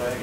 Böyle.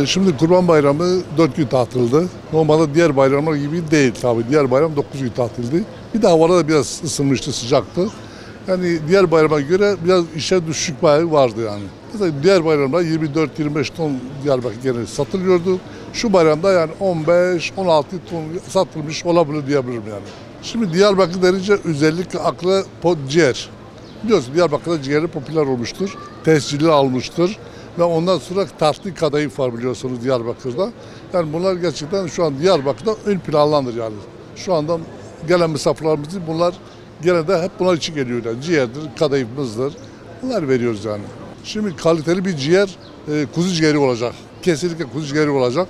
Şimdi Kurban Bayramı 4 gün tatildi. Normalde diğer bayramlar gibi değil tabii. Diğer bayram 9 gün tatildi. Bir de havalar da biraz ısınmıştı, sıcaktı. Yani diğer bayrama göre biraz işe düşük payı vardı yani. Mesela diğer bayramda 24-25 ton Diyarbakır geneli satılıyordu. Şu bayramda yani 15-16 ton satılmış olabilir diyebilirim yani. Şimdi Diyarbakır denince özellikle akla ciğer. Biliyorsun Diyarbakır'da ciğeri popüler olmuştur. Tescilli almıştır. Ve ondan sonra tatlı kadayıf var biliyorsunuz Diyarbakır'da. Yani bunlar gerçekten şu an Diyarbakır'da ön planlandır yani. Şu anda gelen misafirlerimizin bunlar genelde hep bunlar için geliyorlar. Ciğerdir, kadayıfımızdır. Bunlar veriyoruz yani. Şimdi kaliteli bir ciğer kuzu ciğeri olacak. Kesinlikle kuzu ciğeri olacak.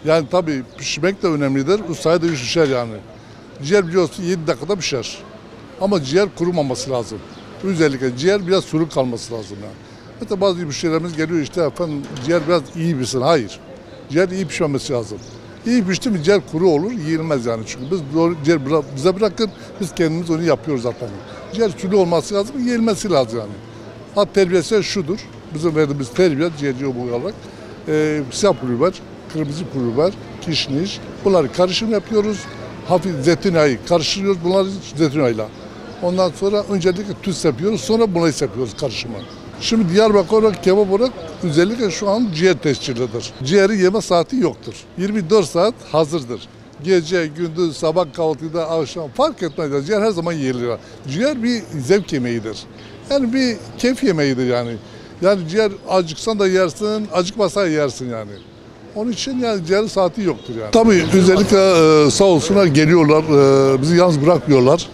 Yani tabii pişirmek de önemlidir. Ustaya da iş düşer yani. Ciğer biliyorsun 7 dakikada pişer. Ama ciğer kurumaması lazım. Özellikle ciğer biraz sulu kalması lazım yani. Hatta bazı müşterilerimiz geliyor işte efendim ciğer biraz iyi pişsin. Hayır. Ciğer iyi pişmemesi lazım. İyi pişti mi ciğer kuru olur, yiyilmez yani. Çünkü biz doğru ciğer bize bırakın, biz kendimiz onu yapıyoruz zaten. Ciğer sulu olması lazım, yiyilmesi lazım yani. Hat terbiyesi şudur. Bizim verdiğimiz terbiye ciğerci olarak siyah pul biber, kırmızı pul biber, kişniş bunları karışım yapıyoruz. Hafif zeytinyağı karıştırıyoruz bunları zeytinyağıyla. Ondan sonra öncelikle tuz yapıyoruz, sonra bunları yapıyoruz karışımı. Şimdi Diyarbakır olarak, kebap olarak özellikle şu an ciğer tescillidir. Ciğeri yeme saati yoktur. 24 saat hazırdır. Gece, gündüz, sabah kahvaltıda, akşam fark etmez. Ciğer her zaman yenilir. Ciğer bir zevk yemeğidir. Yani bir keyif yemeğidir yani. Yani ciğer acıksan da yersin, acıkmasan yersin yani. Onun için yani ciğer saati yoktur yani. Tabii özellikle sağ olsunlar geliyorlar, bizi yalnız bırakmıyorlar.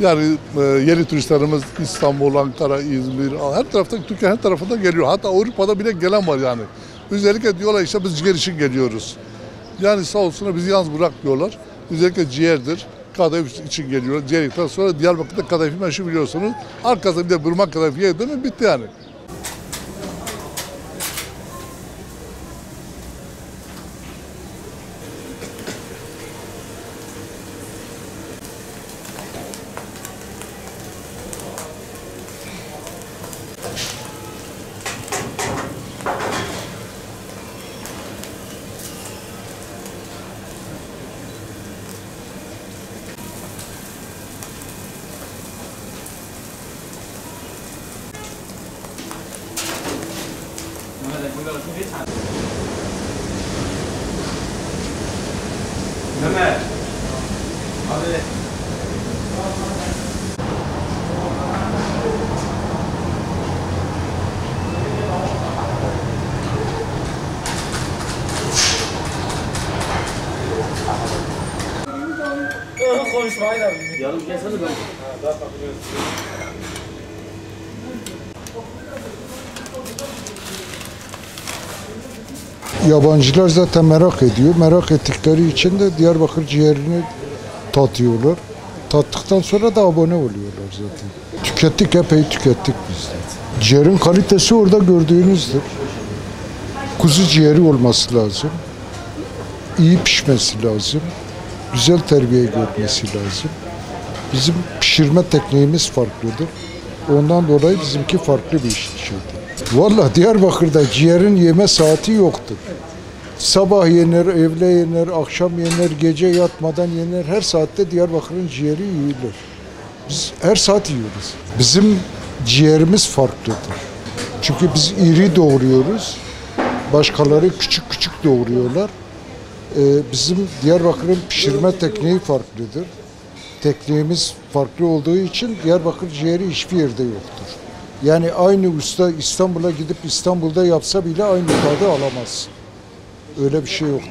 Yani yeni turistlerimiz İstanbul, Ankara, İzmir, her tarafta, Türkiye her tarafında geliyor. Hatta Avrupa'da bile gelen var yani. Özellikle diyorlar işte biz ciğer için geliyoruz. Yani sağ olsunlar bizi yalnız bırakmıyorlar. Özellikle ciğerdir, kadayıf için geliyorlar. Ciğerlikten sonra Diyarbakır'da kadayıfı meşhur biliyorsunuz. Arkasında bir de burma kadayıfı yedi mi bitti yani. Mehmet. Abi. Konuşmayı da bilmiyorum. Yarım gelsene ben. Daha bakıyoruz. Yabancılar zaten merak ediyor. Merak ettikleri için de Diyarbakır ciğerini tatıyorlar. Tattıktan sonra da abone oluyorlar zaten. Tükettik, epey tükettik biz de. Ciğerin kalitesi orada gördüğünüzdür. Kuzu ciğeri olması lazım. İyi pişmesi lazım. güzel terbiye görmesi lazım. Bizim pişirme tekniğimiz farklıdır. Ondan dolayı bizimki farklı bir şeydir. Vallahi Diyarbakır'da ciğerin yeme saati yoktur. Sabah yenir, öğle yenir, akşam yenir, gece yatmadan yenir. Her saatte Diyarbakır'ın ciğeri yiyilir. Biz her saat yiyoruz. Bizim ciğerimiz farklıdır. Çünkü biz iri doğuruyoruz. Başkaları küçük küçük doğuruyorlar. Bizim Diyarbakır'ın pişirme tekniği farklıdır. Tekniğimiz farklı olduğu için Diyarbakır ciğeri hiçbir yerde yoktur. Yani aynı usta İstanbul'a gidip İstanbul'da yapsa bile aynı tadı alamaz. Öyle bir şey yoktur.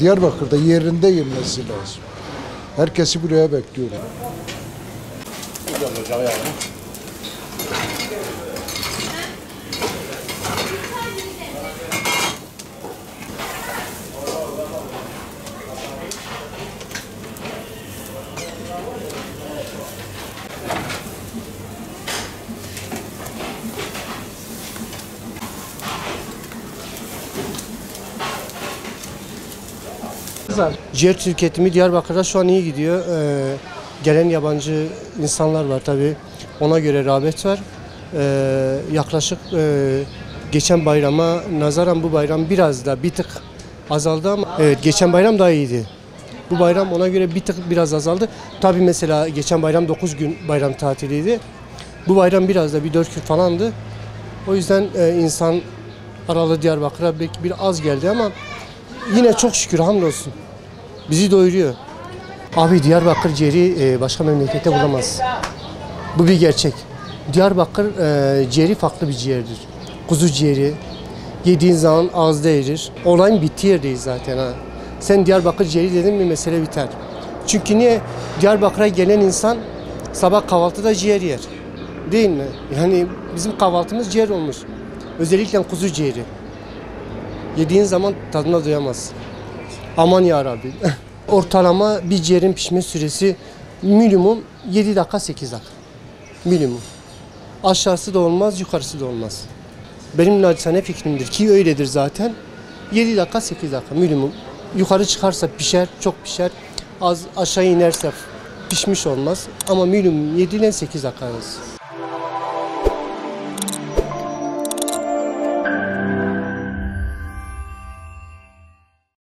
Diyarbakır'da yerinde yenmesi lazım. Herkesi buraya bekliyorum. Ciğer tüketimi Diyarbakır'da şu an iyi gidiyor. Gelen yabancı insanlar var tabii. Ona göre rağbet var. Yaklaşık geçen bayrama nazaran bu bayram biraz da bir tık azaldı ama evet, geçen bayram daha iyiydi. Bu bayram ona göre bir tık biraz azaldı. Tabii mesela geçen bayram 9 gün bayram tatiliydi. Bu bayram biraz da bir 4 gün falandı. O yüzden insan aralı Diyarbakır'a belki bir az geldi ama yine çok şükür hamdolsun. Bizi doyuruyor. Abi Diyarbakır ciğeri başka memlekette bulamaz. Bu bir gerçek. Diyarbakır ciğeri farklı bir ciğerdir. Kuzu ciğeri. Yediğin zaman ağızda erir. Olayın bittiği yerdeyiz zaten ha. Sen Diyarbakır ciğeri dedin mi mesele biter. Çünkü niye? Diyarbakır'a gelen insan sabah kahvaltıda ciğer yer. Değil mi? Yani bizim kahvaltımız ciğer olmuş. Özellikle kuzu ciğeri. Yediğin zaman tadına doyamazsın. Aman ya Rabbi. Ortalama bir ciğerin pişme süresi minimum 7 dakika 8 dakika. Minimum. Aşağısı da olmaz, yukarısı da olmaz. Benim naçizane fikrimdir ki öyledir zaten. 7 dakika 8 dakika minimum. Yukarı çıkarsa pişer, çok pişer. Az aşağı inerse pişmiş olmaz. Ama minimum 7 ile 8 dakika arası.